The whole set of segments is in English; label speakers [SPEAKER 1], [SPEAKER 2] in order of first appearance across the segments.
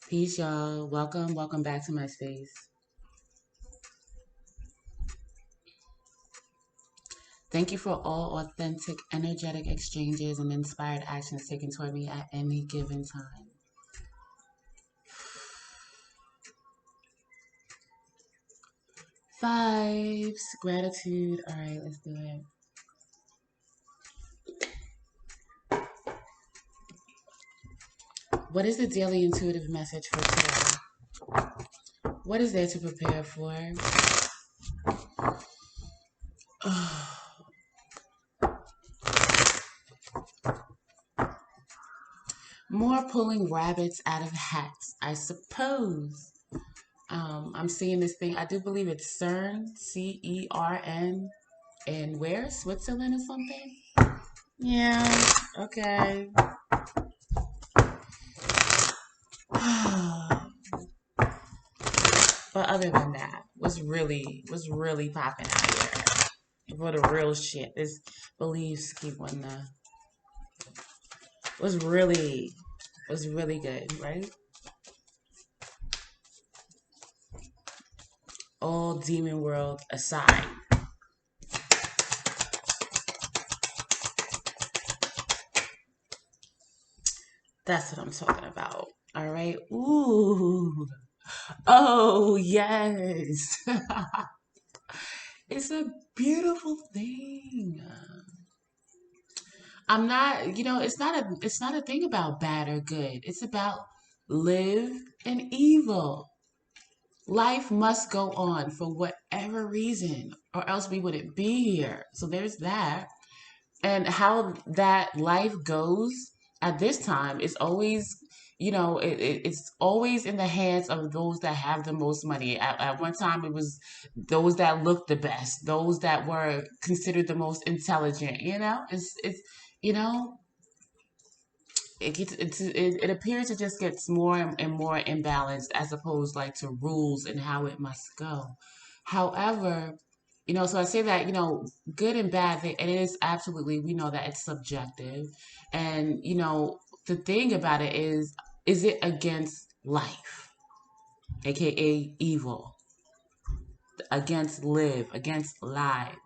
[SPEAKER 1] Peace, y'all. Welcome back to my space. Thank you for all authentic, energetic exchanges and inspired actions taken toward me at any given time. Vibes, gratitude. All right, let's do it. What is the daily intuitive message for today? What is there to prepare for? More pulling rabbits out of hats, I suppose. I'm seeing this thing. I do believe it's CERN, CERN, and where? Switzerland or something? Yeah. Okay. But other than that, what's really popping out here for the real shit? This beliefs keep on the was really good, right? All demon world aside. That's what I'm talking about. All right. Ooh. Oh yes. It's a beautiful thing. I'm not, it's not a thing about bad or good. It's about live and evil. Life must go on for whatever reason, or else we wouldn't be here. So there's that. And how that life goes at this time is always, it's always in the hands of those that have the most money. At one time, it was those that looked the best, those that were considered the most intelligent. It's you know it appears it just gets more and more imbalanced as opposed like to rules and how it must go. However, so I say that, good and bad, and it is absolutely, we know that it's subjective. And, the thing about it is it against life, aka evil, against live, against live,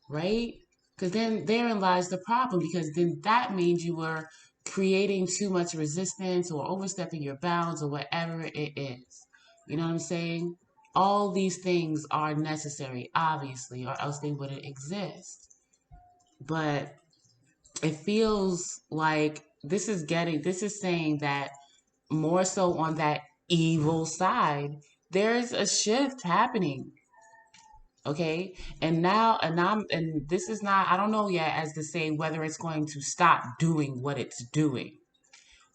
[SPEAKER 1] right? Because then therein lies the problem, because then that means you were creating too much resistance or overstepping your bounds or whatever it is. You know what I'm saying? All these things are necessary, obviously, or else they wouldn't exist. But it feels like this is saying that more so on that evil side, there's a shift happening. Okay. And this is not, I don't know yet as to say whether it's going to stop doing what it's doing,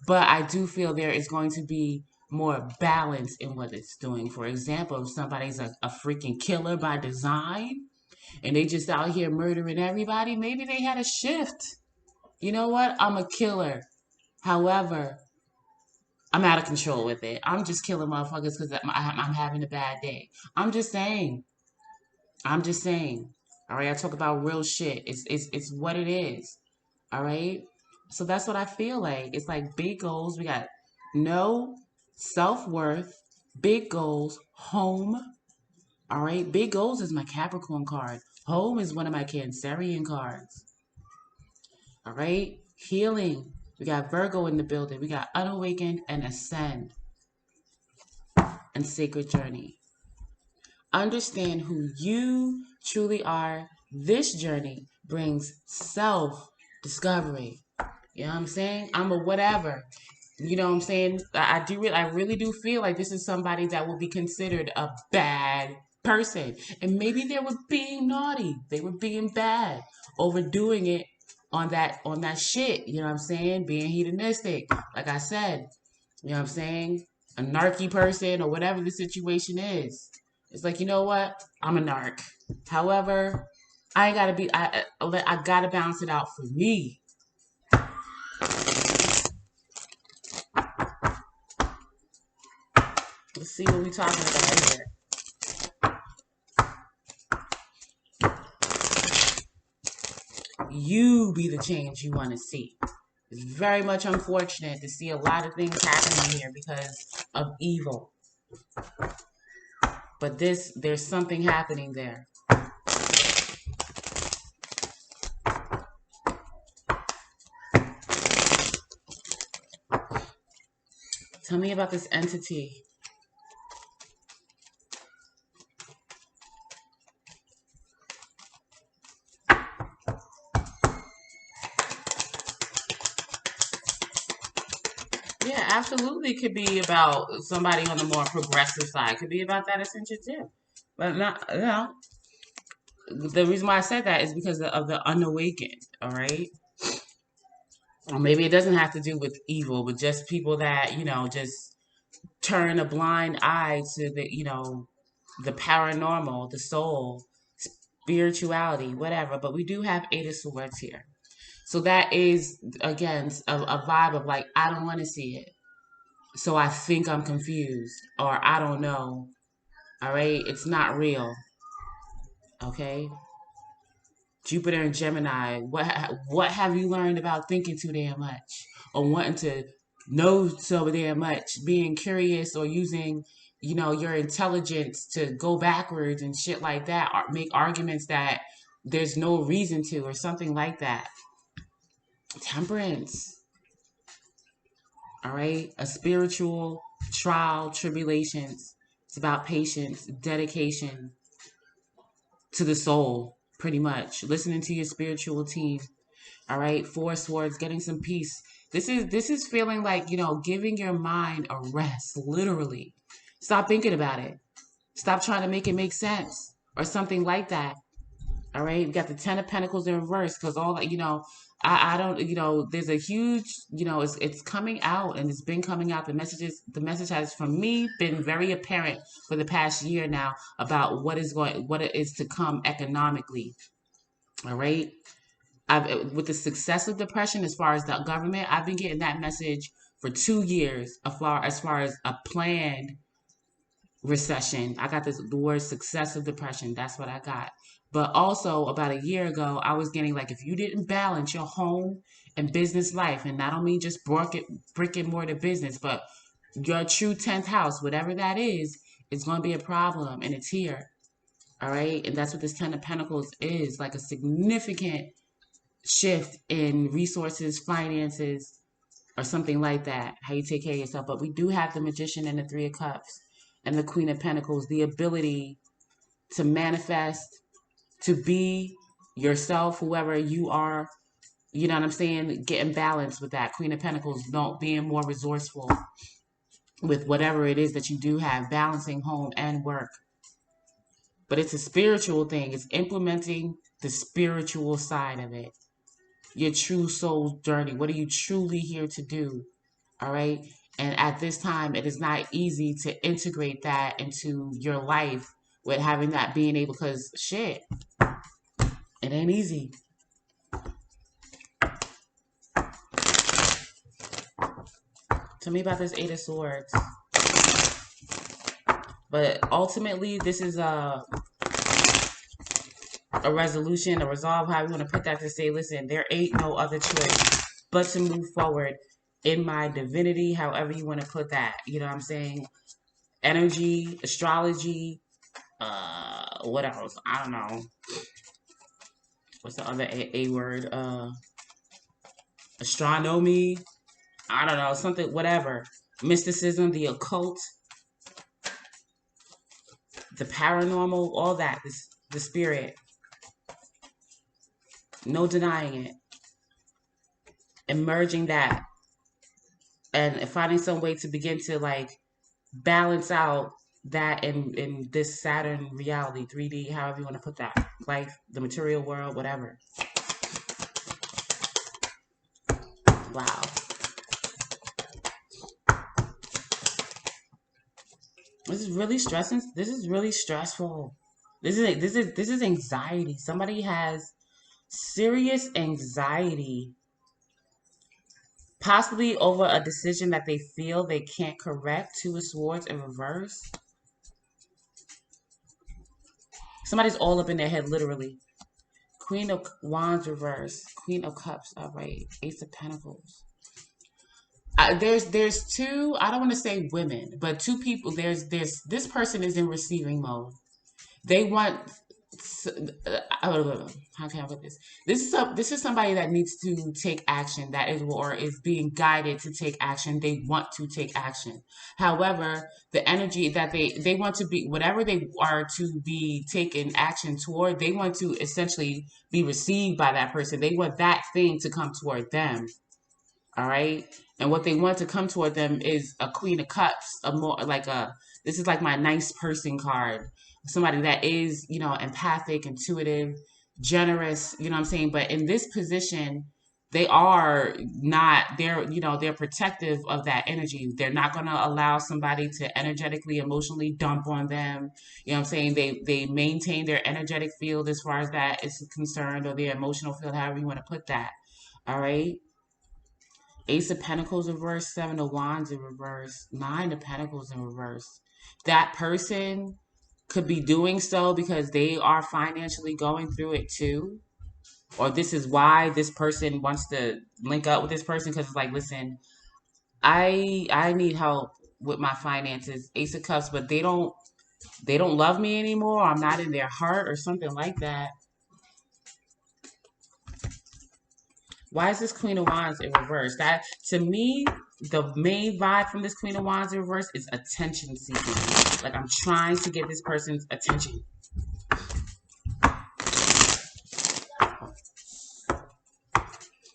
[SPEAKER 1] but I do feel there is going to be more balance in what it's doing. For example, if somebody's a freaking killer by design and they just out here murdering everybody, maybe they had a shift. You know what? I'm a killer. However, I'm out of control with it. I'm just killing motherfuckers because I'm having a bad day. I'm just saying. I'm just saying. All right, I talk about real shit. It's what it is. All right. So that's what I feel like. It's like big goals. We got no self-worth, big goals, home. All right. Big goals is my Capricorn card. Home is one of my Cancerian cards. All right. Healing. We got Virgo in the building. We got unawakened and ascend and sacred journey. Understand who you truly are. This journey brings self discovery. You know what I'm saying? I'm a whatever. You know what I'm saying? I really do feel like this is somebody that will be considered a bad person. And maybe they were being naughty. They were being bad, overdoing it on that shit. You know what I'm saying? Being hedonistic. Like I said, you know what I'm saying? A narky person or whatever the situation is. It's like, you know what? I'm a narc. However, I ain't gotta be. I gotta balance it out for me. Let's see what we talking about here. You be the change you want to see. It's very much unfortunate to see a lot of things happening here because of evil. But there's something happening there. Tell me about this entity. Yeah, absolutely could be about somebody on the more progressive side. Could be about that ascension too. But not, the reason why I said that is because of the unawakened, all right? Or maybe it doesn't have to do with evil, but just people that, just turn a blind eye to the paranormal, the soul, spirituality, whatever. But we do have Eight of Swords here. So that is, again, a vibe of like, I don't want to see it. So I think I'm confused or I don't know. All right. It's not real. Okay. Jupiter and Gemini. What have you learned about thinking too damn much or wanting to know so damn much, being curious or using, your intelligence to go backwards and shit like that, or make arguments that there's no reason to or something like that. Temperance. All right. A spiritual trial, tribulations. It's about patience, dedication to the soul, pretty much. Listening to your spiritual team. All right. Four Swords, getting some peace. This is feeling like, giving your mind a rest, literally. Stop thinking about it. Stop trying to make it make sense or something like that. All right, we got the Ten of Pentacles in reverse because all that, I don't, there's a huge, it's coming out and it's been coming out. The message has, from me, been very apparent for the past year now about what it is to come economically. All right, with the successive depression, as far as the government, I've been getting that message for 2 years, as far as a planned recession. I got the word successive depression. That's what I got. But also about a year ago, I was getting like, if you didn't balance your home and business life, and I don't mean just brick and mortar business, but your true 10th house, whatever that is, it's going to be a problem, and it's here. All right. And that's what this 10 of Pentacles is, like a significant shift in resources, finances, or something like that, how you take care of yourself. But we do have the Magician and the Three of Cups and the Queen of Pentacles, the ability to manifest, to be yourself, whoever you are. You know what I'm saying? Getting balanced with that. Queen of Pentacles, don't being more resourceful with whatever it is that you do have, balancing home and work. But it's a spiritual thing. It's implementing the spiritual side of it. Your true soul's journey. What are you truly here to do? All right. And at this time, it is not easy to integrate that into your life with having that being able, because shit, it ain't easy. Tell me about this Eight of Swords. But ultimately, this is a resolution, a resolve, how you want to put that, to say, listen, there ain't no other choice but to move forward in my divinity, however you want to put that. You know what I'm saying? Energy, astrology, what else? I don't know. What's the other A word? Astronomy. I don't know, something, whatever. Mysticism, the occult, the paranormal, all that. The spirit. No denying it. Emerging that. And finding some way to begin to like balance out that in this Saturn reality, 3D, however you want to put that. Life, the material world, whatever. Wow. This is really stressing. This is really stressful. This is anxiety. Somebody has serious anxiety, possibly over a decision that they feel they can't correct. Two of Swords in reverse. Somebody's all up in their head, literally. Queen of Wands reverse, Queen of Cups. All right, Ace of Pentacles. There's two. I don't want to say women, but two people. There's this person is in receiving mode. They want. How can I put this? This is somebody that needs to take action. That is or is being guided to take action. They want to take action. However, the energy that they want to be whatever they are to be taken action toward. They want to essentially be received by that person. They want that thing to come toward them. All right. And what they want to come toward them is a Queen of Cups, a more like this is like my nice person card. Somebody that is, empathic, intuitive, generous, you know what I'm saying? But in this position, they are not, they're protective of that energy. They're not going to allow somebody to energetically, emotionally dump on them. You know what I'm saying? They maintain their energetic field as far as that is concerned, or their emotional field, however you want to put that. All right. Ace of Pentacles in reverse, Seven of Wands in reverse, Nine of Pentacles in reverse. That person could be doing so because they are financially going through it too. Or this is why this person wants to link up with this person, because it's like, listen, I need help with my finances. Ace of Cups, but they don't love me anymore. I'm not in their heart or something like that. Why is this Queen of Wands in reverse? That, to me, the main vibe from this Queen of Wands in reverse is attention seeking. Like, I'm trying to get this person's attention.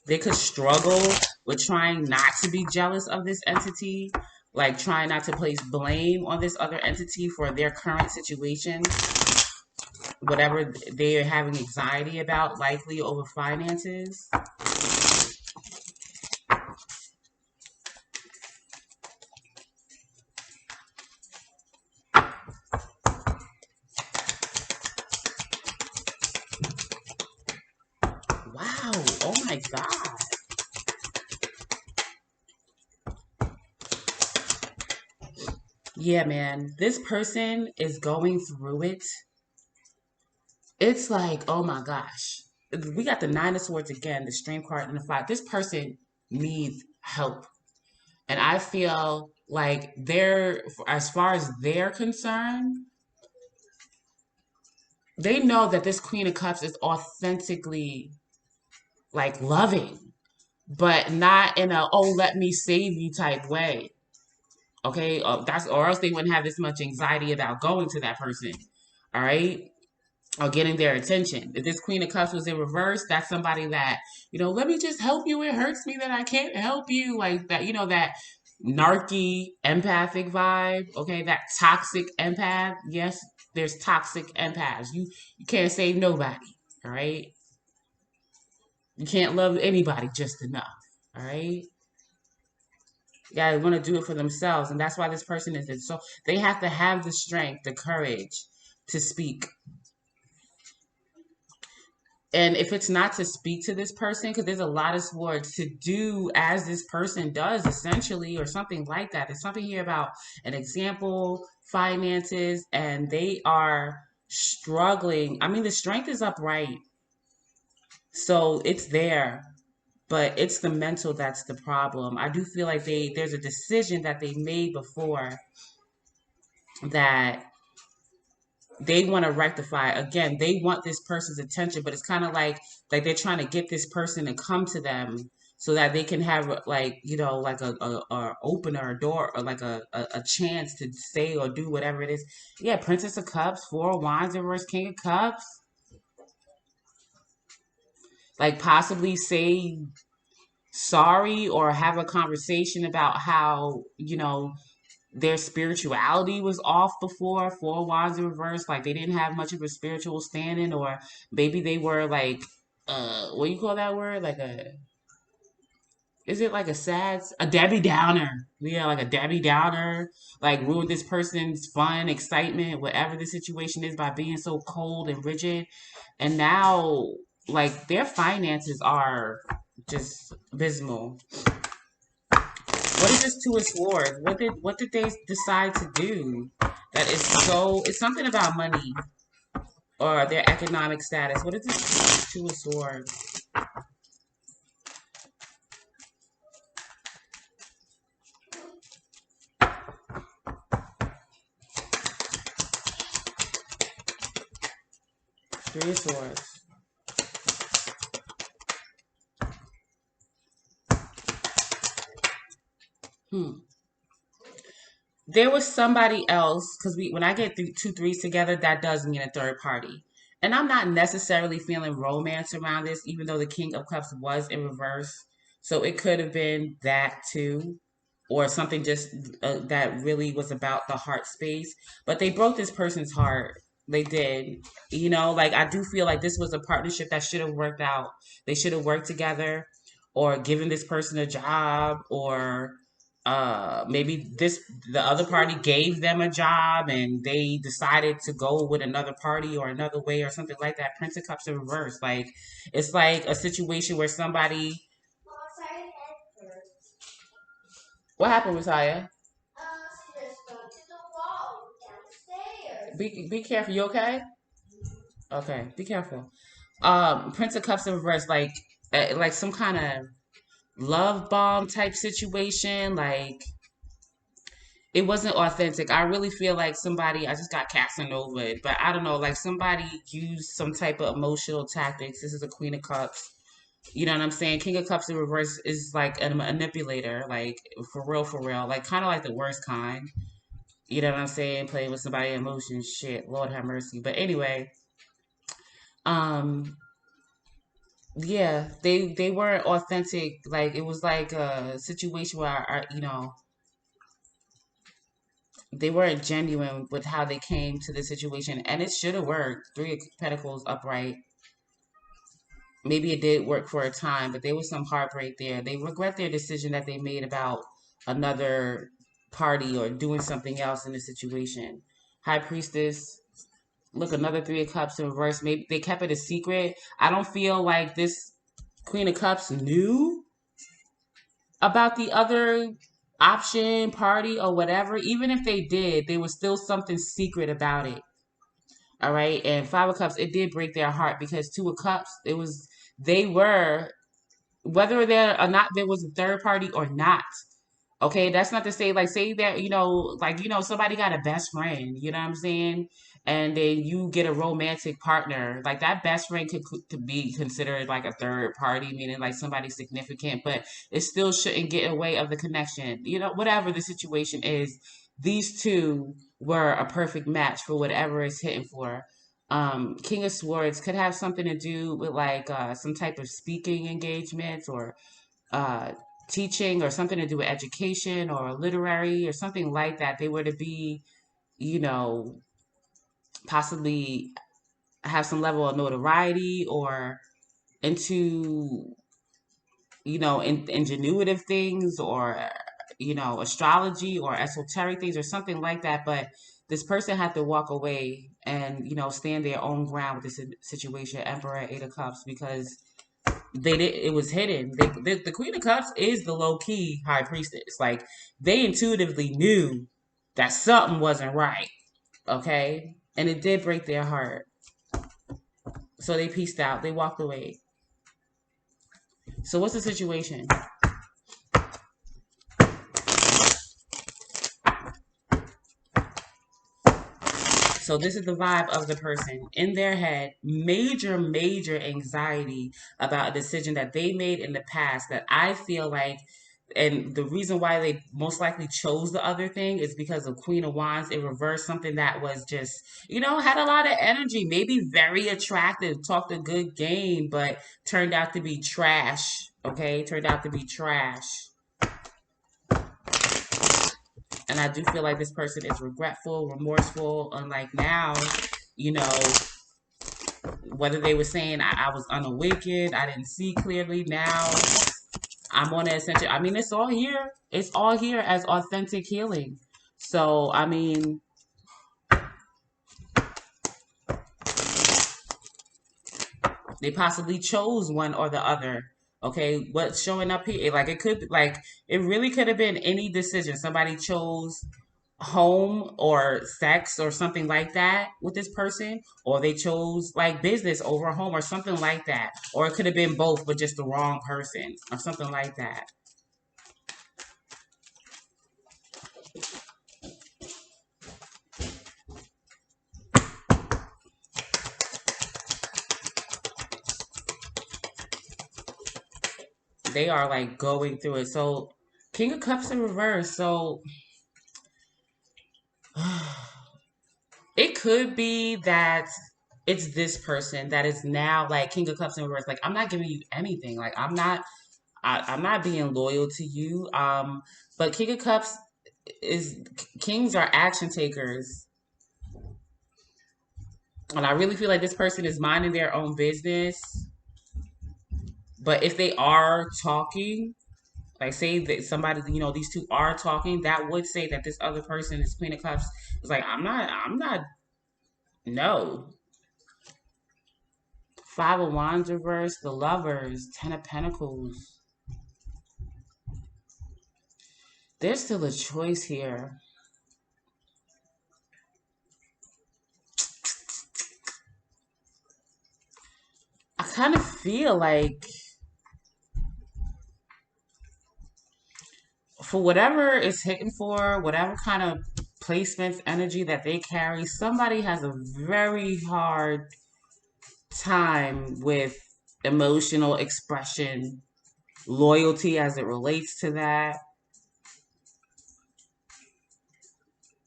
[SPEAKER 1] They could struggle with trying not to be jealous of this entity, like trying not to place blame on this other entity for their current situation, whatever they are having anxiety about, likely over finances. Wow. Oh my God. Yeah, man. This person is going through it. It's like, oh my gosh. We got the Nine of Swords again, the Strength card, and the Five. This person needs help. And I feel like as far as they're concerned, they know that this Queen of Cups is authentically like loving, but not in a, oh, let me save you type way. Okay, or else they wouldn't have this much anxiety about going to that person. All right, or getting their attention. If this Queen of Cups was in reverse, that's somebody that, let me just help you. It hurts me that I can't help you, like that. That narky empathic vibe. Okay, that toxic empath. Yes, there's toxic empaths. You can't save nobody. All right, you can't love anybody just enough. All right. Yeah, they want to do it for themselves, and that's why this person is it. So they have to have the strength, the courage to speak. And if it's not to speak to this person, because there's a lot of swords, to do as this person does, essentially, or something like that. There's something here about an example, finances, and they are struggling. I mean, the strength is upright, so it's there, but it's the mental that's the problem. I do feel like there's a decision that they made before that they want to rectify. Again, they want this person's attention, but it's kind of like they're trying to get this person to come to them so that they can have like a opener, a door, or like a chance to say or do whatever it is. Yeah, Princess of Cups, Four of Wands in reverse, King of Cups. Like possibly say sorry or have a conversation about how their spirituality was off before. Four Wands in reverse, like they didn't have much of a spiritual standing, or maybe they were like, what do you call that word? Is it like a Debbie Downer? Yeah, like a Debbie Downer, like ruined this person's fun, excitement, whatever the situation is by being so cold and rigid. And now, like, their finances are just abysmal. What is this Two of Swords? What did they decide to do? That is so. It's something about money or their economic status. What is this? Two of Swords. Three of Swords. There was somebody else, because when I get two threes together, that does mean a third party. And I'm not necessarily feeling romance around this, even though the King of Cups was in reverse. So it could have been that too, or something just that really was about the heart space. But they broke this person's heart. They did. You know, like I do feel like this was a partnership that should have worked out. They should have worked together or given this person a job, or maybe the other party gave them a job and they decided to go with another party or another way or something like that. Prince of Cups in reverse. Like it's like a situation where somebody. What happened, Messiah? Be careful. You okay? Okay, be careful. Prince of Cups in reverse, like some kind of love bomb type situation. Like it wasn't authentic. I really feel like somebody, I just got Casanova, but I don't know, like somebody used some type of emotional tactics. This is a Queen of Cups. You know what I'm saying? King of Cups in reverse is like a manipulator, like for real, like kind of like the worst kind. You know what I'm saying? Playing with somebody's emotions, shit. Lord have mercy. But anyway, um, yeah, they weren't authentic. Like it was like a situation where they weren't genuine with how they came to the situation, and it should have worked. Three of Pentacles upright. Maybe it did work for a time, but there was some heartbreak there. They regret their decision that they made about another party or doing something else in the situation. High Priestess. Look, another Three of Cups in reverse. Maybe they kept it a secret. I don't feel like this Queen of Cups knew about the other option, party, or whatever. Even if they did, there was still something secret about it. All right. And Five of Cups, it did break their heart because Two of Cups, they were, whether there or not there was a third party or not. Okay, that's not to say like say that somebody got a best friend, you know what I'm saying, and then you get a romantic partner, like that best friend could be considered like a third party, meaning like somebody significant, but it still shouldn't get in the way of the connection. You know, whatever the situation is, these two were a perfect match for whatever it's hitting for. King of Swords could have something to do with like some type of speaking engagements or uh, teaching or something to do with education or literary or something like that. They were to be, you know, possibly have some level of notoriety or into, ingenuitive things or, astrology or esoteric things or something like that. But this person had to walk away and, stand their own ground with this situation, Emperor, Eight of Cups, because they did it was hidden. The Queen of Cups is the low key High Priestess. Like they intuitively knew that something wasn't right. Okay, and it did break their heart. So they pieced out. They walked away. So what's the situation? So this is the vibe of the person in their head. Major, major anxiety about a decision that they made in the past that I feel like, and the reason why they most likely chose the other thing is because of Queen of Wands in reverse, something that was just, had a lot of energy, maybe very attractive, talked a good game, but turned out to be trash. Okay, turned out to be trash. And I do feel like this person is regretful, remorseful, unlike now, you know, whether they were saying I was unawakened, I didn't see clearly. Now I'm on the ascension. I mean, it's all here. It's all here as authentic healing. So, I mean, they possibly chose one or the other. Okay, what's showing up here? Like it really could have been any decision. Somebody chose home or sex or something like that with this person, or they chose like business over home or something like that, or it could have been both but just the wrong person or something like that. They are like going through it. So King of Cups in reverse. So it could be that it's this person that is now like King of Cups in reverse. Like, I'm not giving you anything. Like, I'm not being loyal to you. But King of Cups is, kings are action takers. And I really feel like this person is minding their own business. But if they are talking, like say that somebody, these two are talking, that would say that this other person, this Queen of Cups, is like, I'm not, no. Five of Wands reverse, the Lovers, Ten of Pentacles. There's still a choice here. I kind of feel like for whatever it's hitting for, whatever kind of placements, energy that they carry, somebody has a very hard time with emotional expression, loyalty as it relates to that,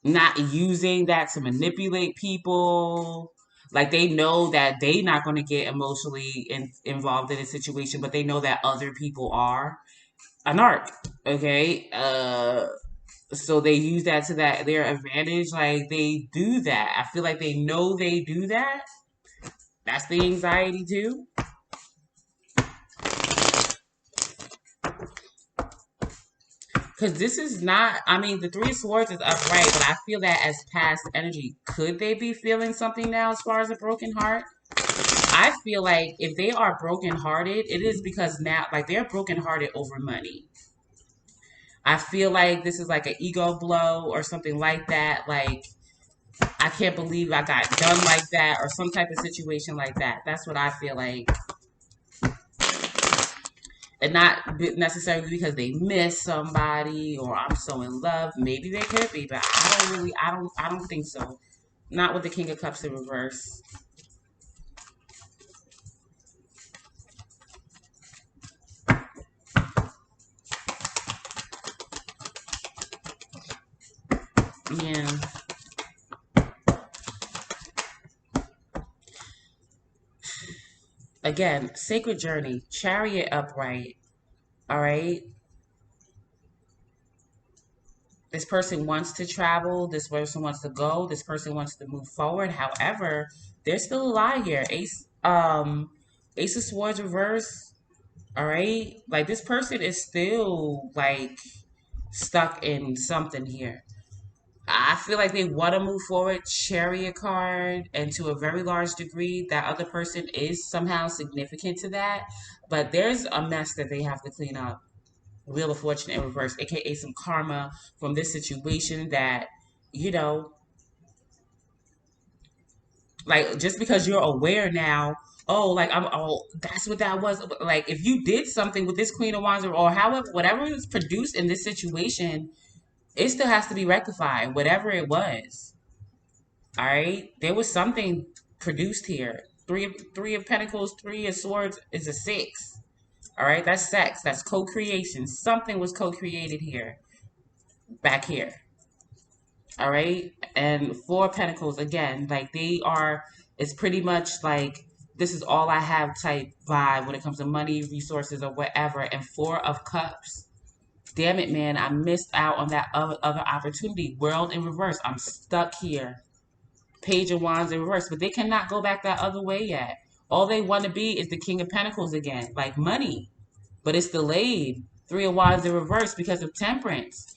[SPEAKER 1] not using that to manipulate people. Like, they know that they not going to get emotionally involved in a situation, but they know that other people are. A narc, okay? So they use that to their advantage. Like, they do that. I feel like they know they do that. That's the anxiety too. Because this is not, I mean, the Three of Swords is upright, but I feel that as past energy. Could they be feeling something now as far as a broken heart? I feel like if they are brokenhearted, it is because now, like, they're brokenhearted over money. I feel like this is like an ego blow or something like that. Like, I can't believe I got done like that, or some type of situation like that. That's what I feel like. And not necessarily because they miss somebody or I'm so in love. Maybe they could be, but I don't think so. Not with the King of Cups in reverse. Yeah. Again, sacred journey, chariot upright. All right. This person wants to travel. This person wants to go. This person wants to move forward. However, there's still a lie here. Ace of Swords reverse. All right. Like, this person is still like stuck in something here. I feel like they want to move forward. Chariot card, and to a very large degree, that other person is somehow significant to that. But there's a mess that they have to clean up. Wheel of Fortune in reverse, aka some karma from this situation that, you know, like, just because you're aware now, oh, like, oh, that's what that was. Like, if you did something with this Queen of Wands, or however, whatever was produced in this situation, it still has to be rectified, whatever it was. All right, there was something produced here. Three of Pentacles, Three of Swords is a six. All right, that's sex. That's co-creation. Something was co-created here, back here. All right, and Four of Pentacles again. Like, they are. It's pretty much like this is all I have type vibe when it comes to money, resources, or whatever. And Four of Cups. Damn it, man! I missed out on that other opportunity. World in reverse. I'm stuck here. Page of Wands in reverse, but they cannot go back that other way yet. All they want to be is the King of Pentacles again, like money, but it's delayed. Three of Wands in reverse because of temperance.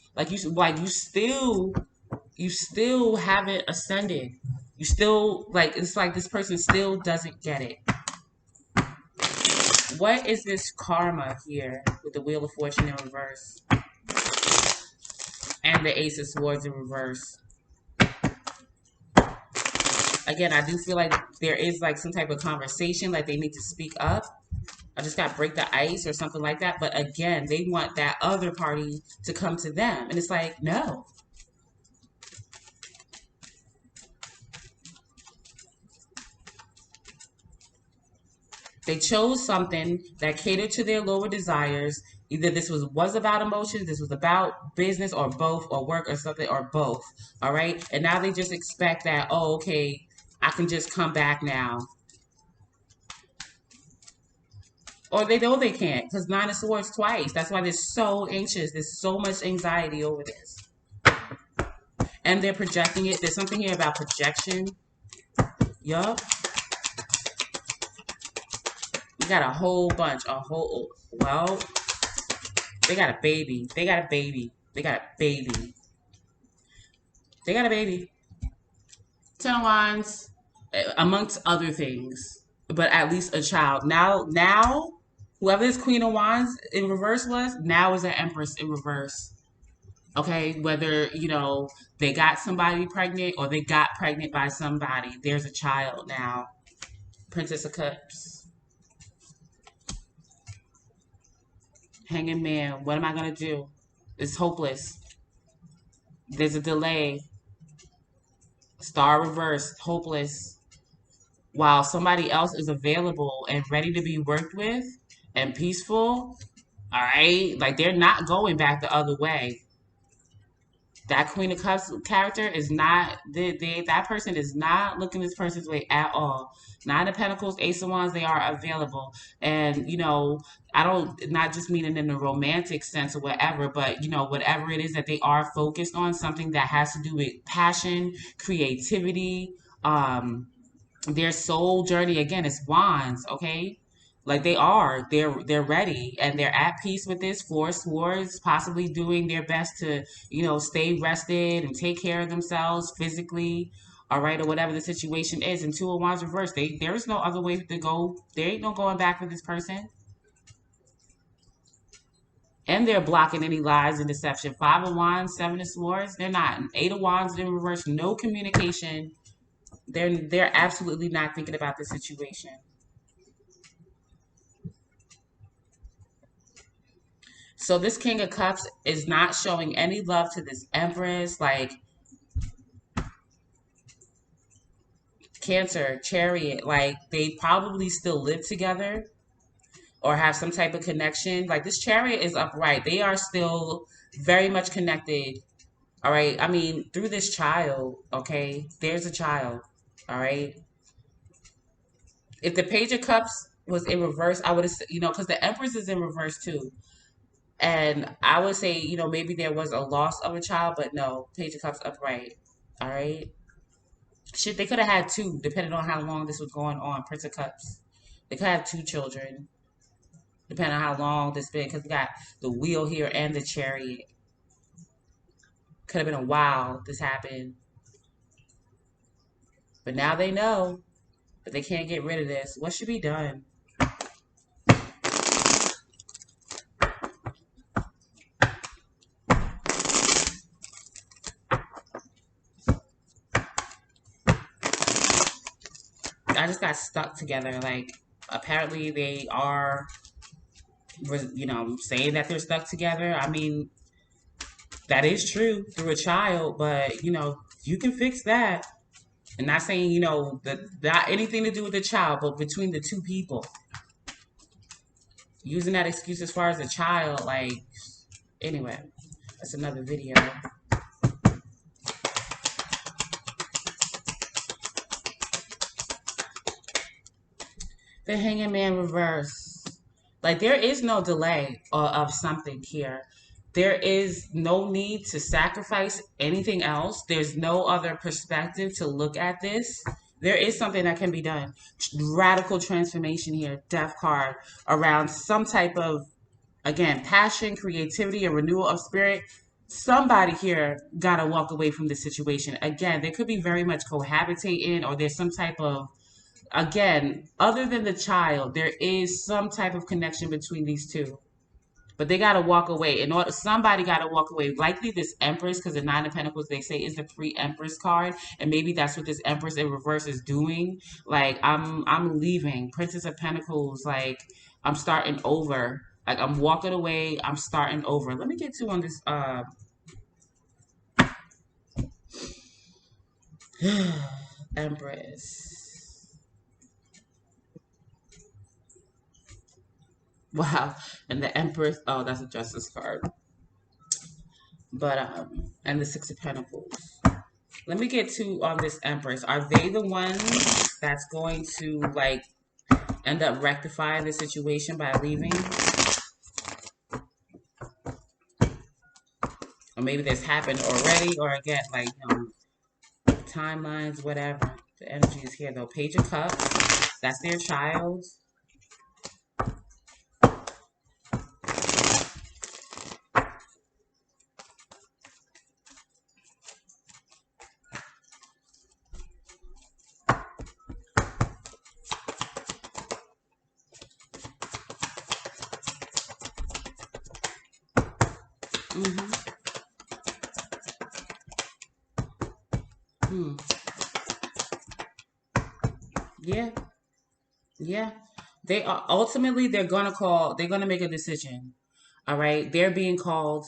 [SPEAKER 1] You still haven't ascended. You still, like, it's like this person still doesn't get it. What is this karma here with the Wheel of Fortune in reverse? and the Ace of Swords in reverse. Again, I do feel like there is like some type of conversation, like they need to speak up. I just got to break the ice or something like that. But again, they want that other party to come to them. And it's like, no. They chose something that catered to their lower desires. Either this was about emotions, this was about business, or both, or work, or something, or both. All right. And now they just expect that, oh, okay, I can just come back now. Or they know they can't, because Nine of Swords twice. That's why they're so anxious. There's so much anxiety over this. And they're projecting it. There's something here about projection. Yup. We got a whole bunch. Well, they got a baby. They got a baby. They got a baby. They got a baby. Ten of Wands, amongst other things. But at least a child. Now, whoever this Queen of Wands in reverse was, now is an Empress in reverse. Okay, whether, they got somebody pregnant or they got pregnant by somebody, there's a child now. Princess of Cups. Hanging Man, what am I going to do? It's hopeless. There's a delay. Star reversed, hopeless. While somebody else is available and ready to be worked with and peaceful, all right? Like, they're not going back the other way. That Queen of Cups character is not, that person is not looking this person's way at all. Nine of Pentacles, Ace of Wands, they are available. And, I don't, not just meaning in the romantic sense or whatever, but, whatever it is that they are focused on, something that has to do with passion, creativity, their soul journey. Again, it's Wands, okay? Like they're ready and they're at peace with this. Four Swords, possibly doing their best to, stay rested and take care of themselves physically, all right, or whatever the situation is. And Two of Wands reversed. There is no other way to go. There ain't no going back with this person. And they're blocking any lies and deception. Five of Wands, Seven of Swords, they're not. Eight of Wands in reverse, no communication. They're absolutely not thinking about the situation. So this King of Cups is not showing any love to this Empress. Like, Cancer, Chariot, like they probably still live together or have some type of connection. Like, this Chariot is upright. They are still very much connected. All right. I mean, through this child, okay, there's a child. All right. If the Page of Cups was in reverse, I would have, because the Empress is in reverse too. And I would say, maybe there was a loss of a child, but no, Page of Cups upright. All right. Shit, they could have had two, depending on how long this was going on. Prince of Cups. They could have two children, depending on how long this been, because we got the wheel here and the chariot. Could have been a while this happened. But now they know, but they can't get rid of this. What should be done? I just got stuck together. Like, apparently they are, saying that they're stuck together. I mean, that is true through a child, but, you can fix that. And not saying, not anything to do with the child, but between the two people. Using that excuse as far as a child, like, anyway, that's another video. The Hanging Man reverse. Like, there is no delay of something here. There is no need to sacrifice anything else. There's no other perspective to look at this. There is something that can be done. Radical transformation here. Death card around some type of, again, passion, creativity, and renewal of spirit. Somebody here got to walk away from this situation. Again, they could be very much cohabitating, or there's some type of, again, other than the child, there is some type of connection between these two. But they got to walk away. In order, somebody got to walk away. Likely this Empress, because the Nine of Pentacles, they say, is the pre-Empress card, and maybe that's what this Empress in reverse is doing. Like, I'm leaving. Princess of Pentacles, like, I'm starting over. Like, I'm walking away. I'm starting over. Let me get to on this Empress. Wow. And the Empress, oh, that's a Justice card. But and the Six of Pentacles. Let me get to on this Empress. Are they the ones that's going to like end up rectifying the situation by leaving? Or maybe this happened already, or again, like, timelines, whatever. The energy is here though. Page of Cups. That's their child. Mm-hmm. Hmm. Yeah. Yeah. They are ultimately they're gonna make a decision. All right. They're being called.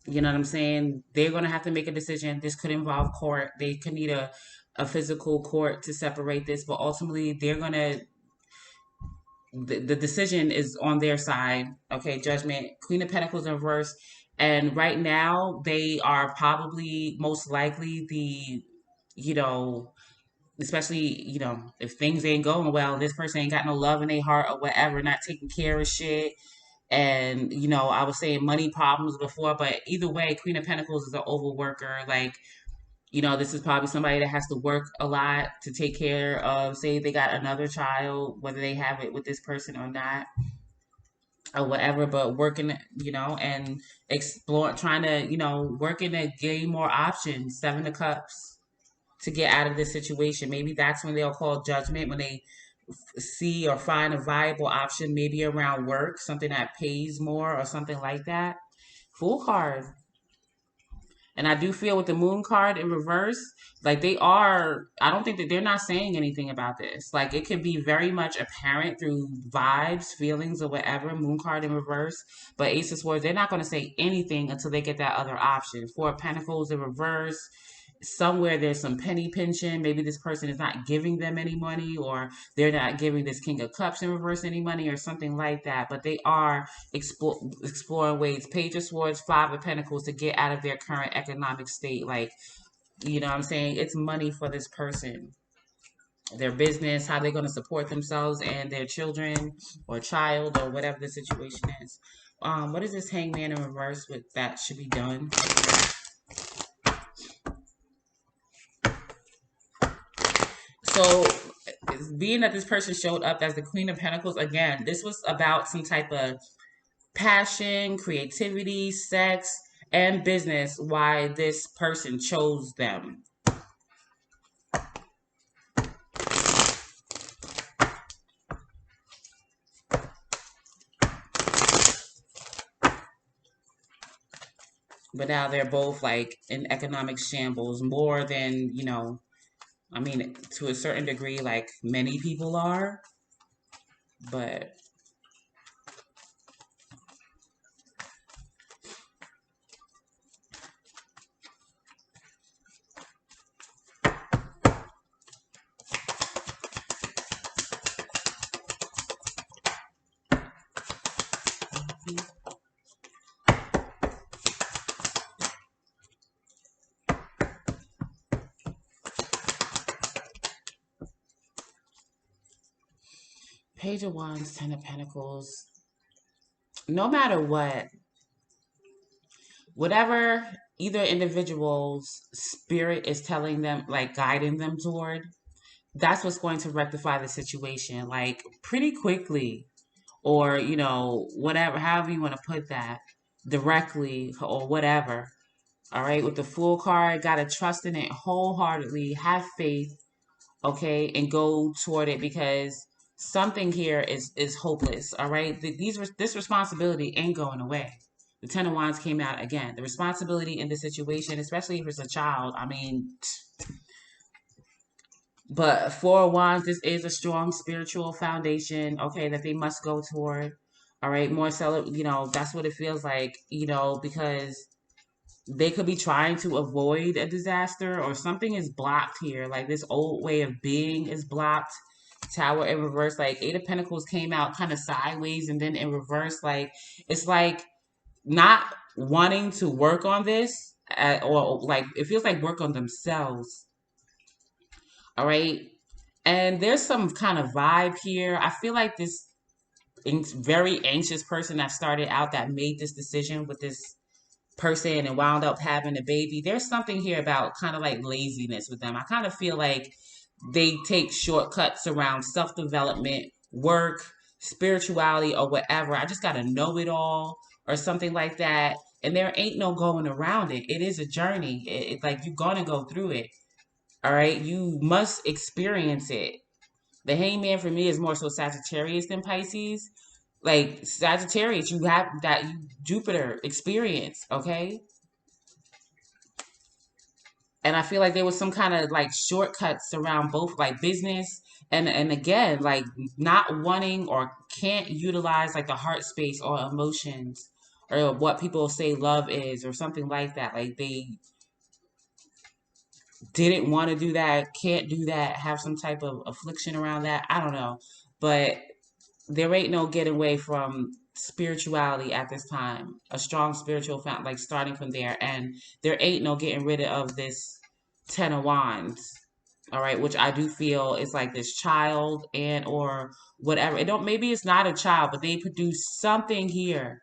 [SPEAKER 1] You know what I'm saying? They're gonna have to make a decision. This could involve court. They could need a physical court to separate this, but ultimately they're gonna the decision is on their side. Okay, judgment, Queen of Pentacles in reverse. And right now they are probably most likely the, you know, especially, if things ain't going well, this person ain't got no love in their heart or whatever, not taking care of shit. And, I was saying money problems before, but either way, Queen of Pentacles is an overworker. Like, this is probably somebody that has to work a lot to take care of, say they got another child, whether they have it with this person or not, or whatever, but working, and explore, trying to, working to gain more options. Seven of Cups to get out of this situation. Maybe that's when they'll call judgment, when they see or find a viable option, maybe around work, something that pays more or something like that. Fool card. And I do feel with the moon card in reverse, like I don't think that they're not saying anything about this. Like it can be very much apparent through vibes, feelings, or whatever, moon card in reverse. But Ace of Swords, they're not going to say anything until they get that other option. Four of Pentacles in reverse, somewhere there's some penny pinching. Maybe this person is not giving them any money, or they're not giving this King of Cups in reverse any money, or something like that. But they are exploring ways. Page of Swords, Five of Pentacles, to get out of their current economic state. Like, you know what I'm saying? It's money for this person. Their business, how they're going to support themselves and their children or child or whatever the situation is. What is this Hangman in reverse with that should be done? So, being that this person showed up as the Queen of Pentacles, again, this was about some type of passion, creativity, sex, and business, why this person chose them. But now they're both like in economic shambles more than, I mean, to a certain degree, like many people are, but Page of Wands, Ten of Pentacles, no matter what, whatever either individual's spirit is telling them, like guiding them toward, that's what's going to rectify the situation, like pretty quickly, or, whatever, however you want to put that, directly or whatever. All right. With the Fool card, got to trust in it wholeheartedly, have faith, okay, and go toward it, because something here is hopeless. All right, this responsibility ain't going away. The Ten of Wands came out again. The responsibility in this situation, especially if it's a child. I mean, but Four of Wands, this is a strong spiritual foundation. Okay, that they must go toward. All right, more that's what it feels like. Because they could be trying to avoid a disaster or something is blocked here. Like this old way of being is blocked. Tower in reverse, like Eight of Pentacles came out kind of sideways and then in reverse, like it's like not wanting to work on this or like it feels like work on themselves. All right. And there's some kind of vibe here. I feel like this very anxious person that started out that made this decision with this person and wound up having a baby. There's something here about kind of like laziness with them. I kind of feel like they take shortcuts around self-development, work, spirituality, or whatever. I just got to know it all or something like that. And there ain't no going around it. It is a journey. It's like you're going to go through it. All right. You must experience it. The hangman for me is more so Sagittarius than Pisces. Like Sagittarius, you have that Jupiter experience, okay? And I feel like there was some kind of like shortcuts around both like business and again, like not wanting or can't utilize like the heart space or emotions or what people say love is or something like that. Like they didn't want to do that, can't do that, have some type of affliction around that. I don't know. But there ain't no getting away from spirituality at this time. A strong spiritual found like starting from there. And there ain't no getting rid of this Ten of Wands. All right, which I do feel is like this child and or whatever. It don't maybe it's not a child, but they produce something here,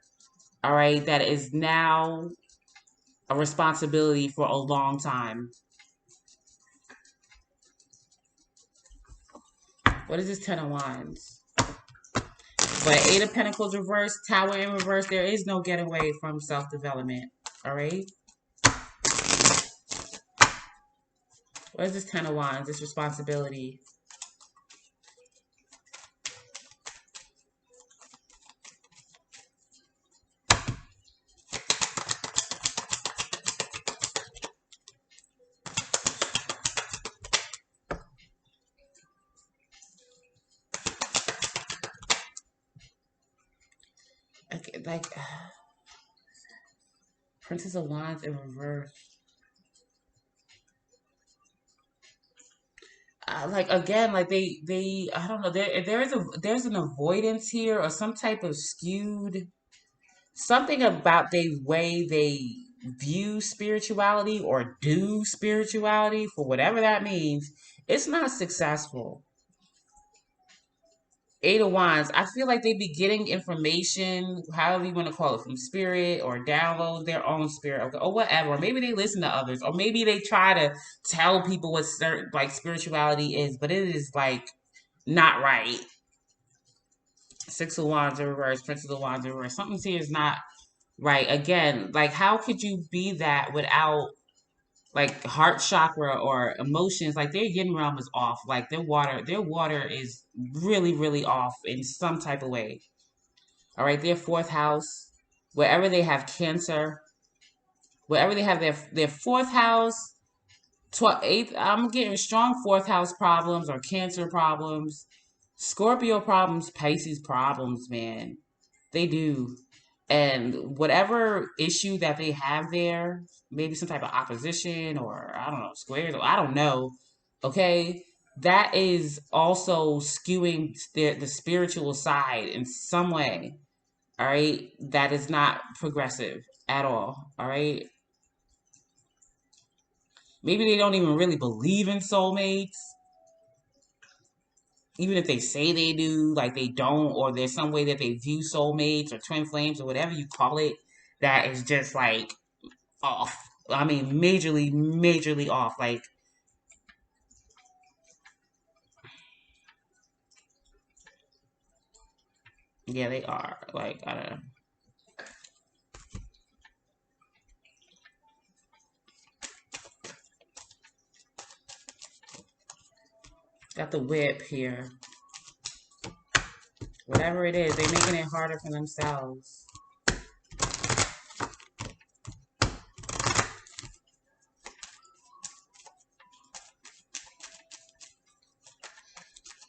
[SPEAKER 1] all right, that is now a responsibility for a long time. What is this Ten of Wands? But Eight of Pentacles reverse, Tower in reverse, there is no getaway from self-development. All right. What is this Ten of Wands? This responsibility. Okay, like Princess of Wands in reverse. Like again, like they I don't know. There's an avoidance here or some type of skewed something about the way they view spirituality or do spirituality for whatever that means. It's not successful. Eight of Wands, I feel like they be getting information, however you want to call it, from spirit or download their own spirit or whatever. Maybe they listen to others, or maybe they try to tell people what certain like spirituality is, but it is like not right. Six of Wands in reverse, Princess of Wands in reverse. Something here is not right. Again, like how could you be that without like heart chakra or emotions? Like their yin realm is off. Like their water is really, really off in some type of way. All right, their fourth house, wherever they have cancer, wherever they have their fourth house, eighth. I'm getting strong fourth house problems or cancer problems, Scorpio problems, Pisces problems, man. They do. And whatever issue that they have there, maybe some type of opposition or I don't know, squares, or I don't know. Okay. That is also skewing the spiritual side in some way. All right. That is not progressive at all. All right. Maybe they don't even really believe in soulmates. Even if they say they do, like they don't, or there's some way that they view soulmates or twin flames or whatever you call it, that is just like off. I mean, majorly, majorly off. Like, yeah, they are. Like, I don't know. Got the whip here. Whatever it is, they're making it harder for themselves.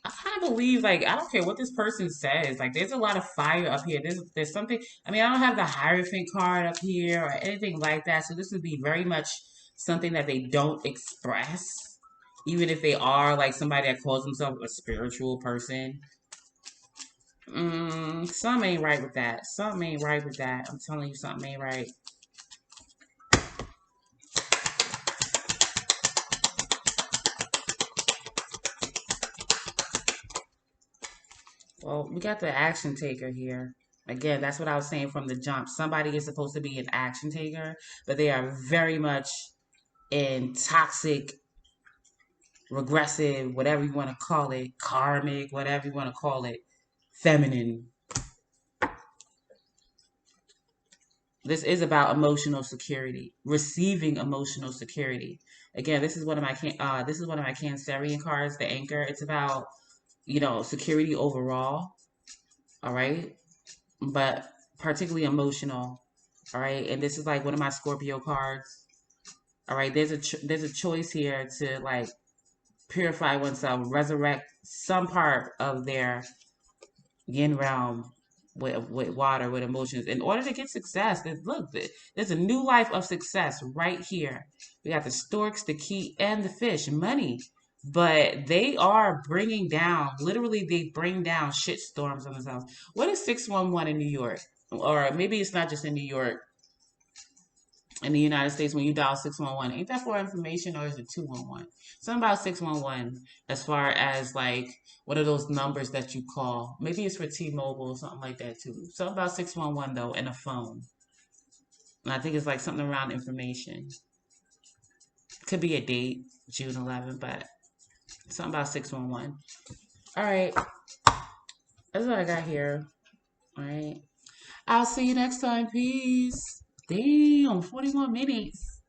[SPEAKER 1] I kind of believe, like, I don't care what this person says. Like, there's a lot of fire up here. There's something. I mean, I don't have the Hierophant card up here or anything like that. So this would be very much something that they don't express, even if they are like somebody that calls themselves a spiritual person. Something ain't right with that. Something ain't right with that. I'm telling you, something ain't right. Well, we got the action taker here. Again, that's what I was saying from the jump. Somebody is supposed to be an action taker, but they are very much in toxic, regressive, whatever you want to call it, karmic, whatever you want to call it, feminine. This is about emotional security, receiving emotional security. Again, this is one of my Cancerian cards, the Anchor. It's about security overall. All right, but particularly emotional. All right, and this is like one of my Scorpio cards. All right, there's a choice here to like purify oneself, resurrect some part of their yin realm with water, with emotions, in order to get success. Look, there's a new life of success right here. We got the storks, the key, and the fish, money. But they are bringing down, literally, they bring down shit storms on themselves. What is 611 in New York? Or maybe it's not just in New York, in the United States, when you dial 611, ain't that for information or is it 211? Something about 611 as far as like what are those numbers that you call? Maybe it's for T-Mobile or something like that too. Something about 611 though, and a phone. And I think it's like something around information. Could be a date, June 11th, but something about 611. All right, that's what I got here. All right, I'll see you next time. Peace. Damn, 41 minutes.